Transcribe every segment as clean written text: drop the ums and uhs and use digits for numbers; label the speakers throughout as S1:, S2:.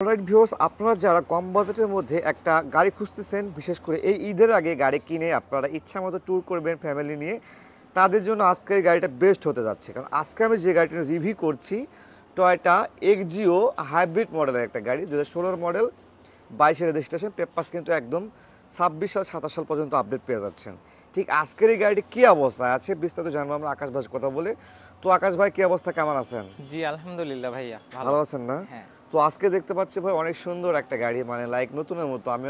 S1: Alright viewers, আপনারা যারা কম বাজেটের মধ্যে একটা গাড়ি খুঁজতেছেন, বিশেষ করে এই ঈদের আগে গাড়ি কিনে আপনারা ইচ্ছা মতো ট্যুর করবেন ফ্যামিলি নিয়ে, তাদের জন্য আজকের গাড়িটা বেস্ট হতে যাচ্ছে। কারণ আজকে আমি যে গাড়িটা রিভিউ করছি, টয়োটা এক্সজিও হাইব্রিড মডেলের একটা গাড়ি, 2016 মডেল, 22-এর রেজিস্ট্রেশন, পেপারস কিন্তু একদম 26 সাল 27 সাল পর্যন্ত আপডেট পেয়ে যাচ্ছেন। ঠিক আজকের এই গাড়িটি কী অবস্থায় আছে বিস্তারিত জানবো আমরা আকাশ ভাইয়ের কথা বলে। তো আকাশ ভাই, কী অবস্থা, কেমন আছেন?
S2: জি আলহামদুলিল্লাহ ভাইয়া
S1: ভালো আছেন না?
S2: হ্যাঁ।
S1: তো আজকে দেখতে পাচ্ছি ভাই অনেক সুন্দর একটা গাড়ি, মানে লাইক নতুনের মতো। আমি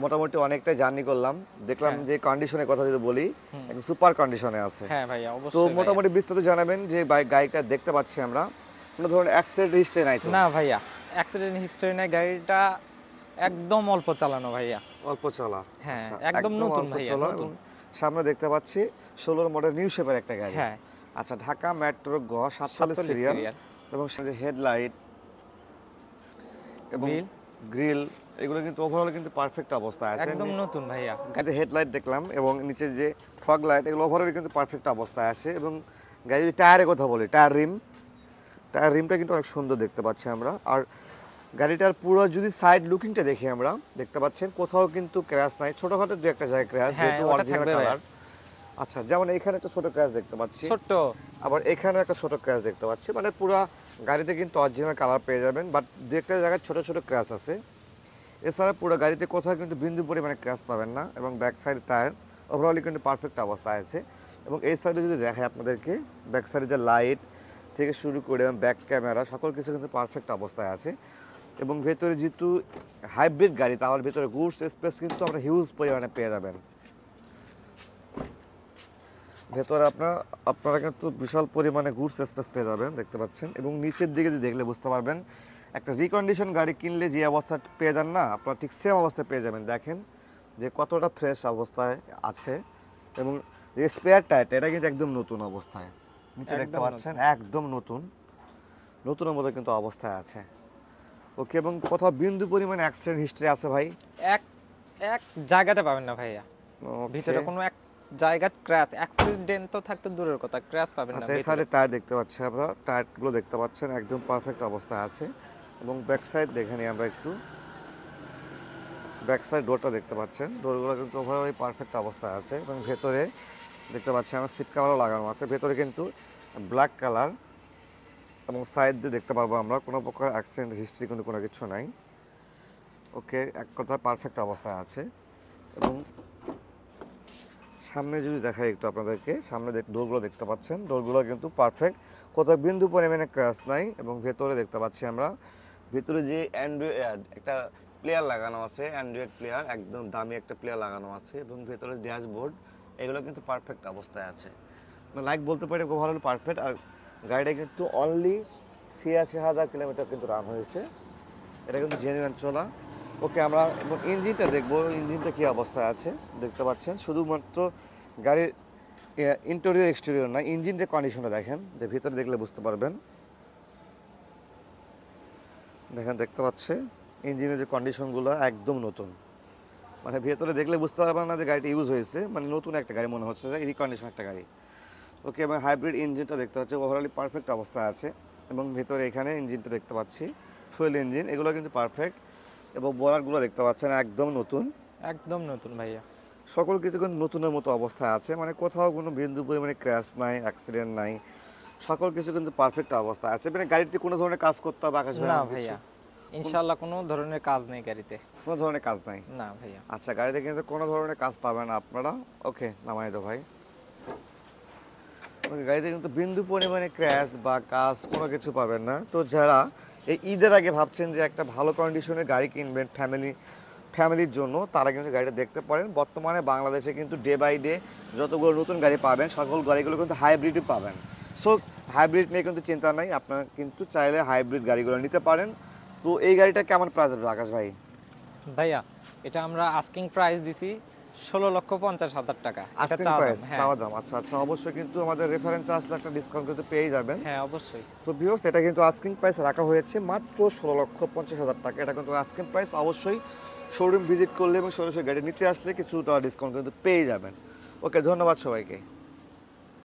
S1: মোটামুটি অনেকটা জার্নি করলাম, দেখলাম
S2: হ্যাঁ।
S1: যে কন্ডিশনের কথা যদি বলি, একদম সুপার কন্ডিশনে আছে।
S2: হ্যাঁ ভাইয়া
S1: তো
S2: অবশ্যই ভাইয়া।
S1: মোটামুটি বিস্তারিত জানাবেন যে গাড়িটা দেখতে পাচ্ছি আমরা, কোনো ধরনের অ্যাক্সিডেন্ট হিস্ট্রি নাই তো?
S2: না ভাইয়া, অ্যাক্সিডেন্ট হিস্টরি নাই, গাড়িটা একদম অল্প চালানো ভাইয়া।
S1: অল্প চলা?
S2: হ্যাঁ,
S1: আচ্ছা,
S2: একদম নতুন
S1: অল্প
S2: ভাইয়া,
S1: চলা।
S2: নতুন।
S1: এবং সামনে দেখতে পাচ্ছি 16 মডেল নিউ শেপের একটা গাড়ি।
S2: হ্যাঁ।
S1: আচ্ছা, ঢাকা মেট্রো গ 47
S2: 47
S1: সিরিয়াল।
S2: সিরিয়াল।
S1: এবং সামনে হেডলাইট এবং
S2: গ্রিল
S1: গ্রিল, এগুলো কিন্তু ওভারঅল কিন্তু পারফেক্ট অবস্থায় আছে।
S2: একদম নতুন ভাইয়া।
S1: যে হেডলাইট দেখলাম এবং নিচে যে ফগ লাইট, এগুলো ওভারঅল কিন্তু পারফেক্ট অবস্থায় আছে। এবং গাড়ি যদি টায়ারের কথা বলি, টায়ার রিমটা কিন্তু অনেক সুন্দর দেখতে পাচ্ছি আমরা। আর গাড়িটার পুরো যদি সাইড লুকিংটা দেখি আমরা, দেখতে পাচ্ছেন কোথাও কিন্তু ক্র্যাশ নাই, ছোটখাটো দু একটা জায়গায় ক্র্যাশ,
S2: হ্যাঁ,
S1: যেহেতু
S2: ওটা
S1: অরিজিনাল
S2: থাকবে
S1: কালার। আচ্ছা, যেমন এখানে একটা ছোট ক্র্যাশ দেখতে পাচ্ছি,
S2: ছোট্ট।
S1: আবার এখানে একটা ছোট ক্র্যাশ দেখতে পাচ্ছি। মানে পুরো গাড়িতে কিন্তু অরিজিনাল কালার পেয়ে যাবেন, বাট দু একটা জায়গায় ছোট ছোট ক্র্যাশ আছে। এছাড়া পুরো গাড়িতে কোথাও কিন্তু বিন্দু পরিমাণে ক্র্যাশ পাবেন না। এবং ব্যাক সাইড টায়ার ওভারঅলি কিন্তু পারফেক্ট অবস্থায় আছে। এবং এই সাইডে যদি দেখায় আপনাদেরকে, ব্যাক সাইডে যে লাইট থেকে শুরু করে ব্যাক ক্যামেরা সকল কিছু কিন্তু পারফেক্ট অবস্থায় আছে। এবং ভেতরে যেহেতু হাইব্রিড গাড়ি, তাহলে ভেতরে গুডস স্পেস কিন্তু আমরা হিউজ পরিমাণে পেয়ে যাবেন। ভেতরে আপনারা কিন্তু বিশাল পরিমাণে গুডস স্পেস পেয়ে যাবেন, দেখতে পাচ্ছেন। এবং নিচের দিকে যদি দেখলে বুঝতে পারবেন, একটা রিকন্ডিশন গাড়ি কিনলে যে অবস্থা পেয়ে যান না, আপনারা ঠিক সেম অবস্থায় পেয়ে যাবেন। দেখেন যে কতটা ফ্রেশ অবস্থায় আছে। এবং যে স্পেয়ার টায়ারটা, এটা কিন্তু একদম নতুন অবস্থায়, নিচে দেখতে পাচ্ছেন একদম নতুনের মতো কিন্তু অবস্থায় আছে। ওকে, এবং কোথাও বিন্দু পরিমাণে অ্যাক্সিডেন্ট হিস্ট্রি আছে ভাই?
S2: এক এক জায়গাতে পাবেন না ভাইয়া।
S1: ওকে।
S2: ভিতরে কোনো এক জায়গা ক্র্যাশ, অ্যাক্সিডেন্ট তো থাকতে দূরের কথা, ক্র্যাশ পাবেন না
S1: আচ্ছা, এই সাইডে টায়ার দেখতে পাচ্ছি আমরা, টায়ারগুলো দেখতে পাচ্ছেন একদম পারফেক্ট অবস্থায় আছে। এবং ব্যাক সাইড দেখে নিই আমরা একটু, ব্যাক সাইড ডোরটা দেখতে পাচ্ছেন, ডোরগুলো কিন্তু ওভারঅল পারফেক্ট অবস্থায় আছে। এবং ভেতরে দেখতে পাচ্ছি আমরা সিট কাভারও লাগানো আছে, ভেতরে কিন্তু ব্ল্যাক কালার। এবং সাইড দিয়ে দেখতে পারবো আমরা কোনো প্রকার অ্যাক্সিডেন্ট হিস্ট্রি কিন্তু কোনো কিছু নাই। ওকে, এক কথা পারফেক্ট অবস্থায় আছে। এবং সামনে যদি দেখাই একটু আপনাদেরকে, সামনে ডোরগুলো দেখতে পাচ্ছেন, ডোরগুলো কিন্তু পারফেক্ট, কোথাও বিন্দু পরিমাণে ক্র্যাশ নাই। এবং ভেতরে দেখতে পাচ্ছি আমরা, ভেতরে যে অ্যান্ড্রয়েড একটা প্লেয়ার লাগানো আছে, অ্যান্ড্রয়েড প্লেয়ার, একদম দামি একটা প্লেয়ার লাগানো আছে। এবং ভেতরে ড্যাশবোর্ড, এগুলো কিন্তু পারফেক্ট অবস্থায় আছে, লাইক বলতে পারি ওভারঅল পারফেক্ট। আর গাড়িটা কিন্তু অনলি 86,000 কিলোমিটার কিন্তু রান হয়েছে, এটা কিন্তু জেনুইন চলা। ওকে, আমরা এবং ইঞ্জিনটা দেখবো, ইঞ্জিনটা কী অবস্থায় আছে দেখতে পাচ্ছেন। শুধুমাত্র গাড়ির ইন্টেরিয়র এক্সটেরিয়র না, ইঞ্জিন যে কন্ডিশনটা দেখেন, যে ভিতরে দেখলে বুঝতে পারবেন। দেখেন, দেখতে পাচ্ছে ইঞ্জিনের যে কন্ডিশনগুলো একদম নতুন, মানে ভেতরে দেখলে বুঝতে পারবেন না যে গাড়িটা ইউজ হয়েছে, মানে নতুন একটা গাড়ি মনে হচ্ছে, যে রিকন্ডিশন একটা গাড়ি। ওকে, এবং হাইব্রিড ইঞ্জিনটা দেখতে পাচ্ছি ওভারঅলি পারফেক্ট অবস্থায় আছে। এবং ভেতরে এখানে ইঞ্জিনটা দেখতে পাচ্ছি ফুয়েল ইঞ্জিন, এগুলো কিন্তু পারফেক্ট। এবং বোনারগুলো দেখতে পাচ্ছেন একদম নতুন,
S2: একদম নতুন ভাইয়া।
S1: সকল কিছু কিন্তু নতুনের মতো অবস্থায় আছে, মানে কোথাও কোনো বিন্দু পরিমাণে ক্র্যাশ নাই, অ্যাক্সিডেন্ট নাই, সকল কিছু কিন্তু পারফেক্ট অবস্থায় আছে। মানে গাড়িতে কোনো ধরনের কাজ করতে হবে আকাশ ভাই?
S2: না ভাইয়া, ইনশাআল্লাহ কোনো ধরনের কাজ নেই গাড়িতে।
S1: কোনো ধরনের কাজ নাই?
S2: না ভাইয়া।
S1: আচ্ছা, গাড়িতে কিন্তু কোনো ধরনের কাজ পাবেন না আপনারা। ওকে, নামাই দাও ভাই। গাড়িতে কিন্তু বিন্দু পরিমাণে ক্র্যাশ বা কাজ কোনো কিছু পাবেন না। তো যারা এই ঈদের আগে ভাবছেন যে একটা ভালো কন্ডিশনের গাড়ি কিনবেন ফ্যামিলির জন্য, তারা কিন্তু গাড়িটা দেখতে পারেন। বর্তমানে বাংলাদেশে কিন্তু ডে বাই ডে যতগুলো নতুন গাড়ি পাবেন, সকল গাড়িগুলো কিন্তু হাইব্রিডই পাবেন। সো হাইব্রিড নিয়ে কিন্তু চিন্তা নাই, আপনারা কিন্তু চাইলে হাইব্রিড গাড়িগুলো নিতে পারেন। তো এই গাড়িটা কেমন প্রাইস হবে আকাশ ভাই?
S2: ভাইয়া, এটা আমরা আস্কিং প্রাইস দিছি 16,50,000 টাকা। এটা
S1: আস্কিং
S2: চাওয়া
S1: প্রাইস,
S2: দাম। হ্যাঁ
S1: চাওয়া দাম। আচ্ছা আচ্ছা, অবশ্যই কিন্তু আমাদের রেফারেন্স আসলে একটা ডিসকাউন্ট কিন্তু পেয়ে যাবেন।
S2: হ্যাঁ অবশ্যই।
S1: তো ভিউয়ার্স, এটা কিন্তু আস্কিং প্রাইস রাখা হয়েছে মাত্র 16,50,000 টাকা। এটা কিন্তু আস্কিং প্রাইস, অবশ্যই শোরুম ভিজিট করলে এবং সরাসরি গাড়ি নিতে আসলে কিছুটা ডিসকাউন্ট কিন্তু পেয়ে যাবেন। ওকে, ধন্যবাদ সবাইকে।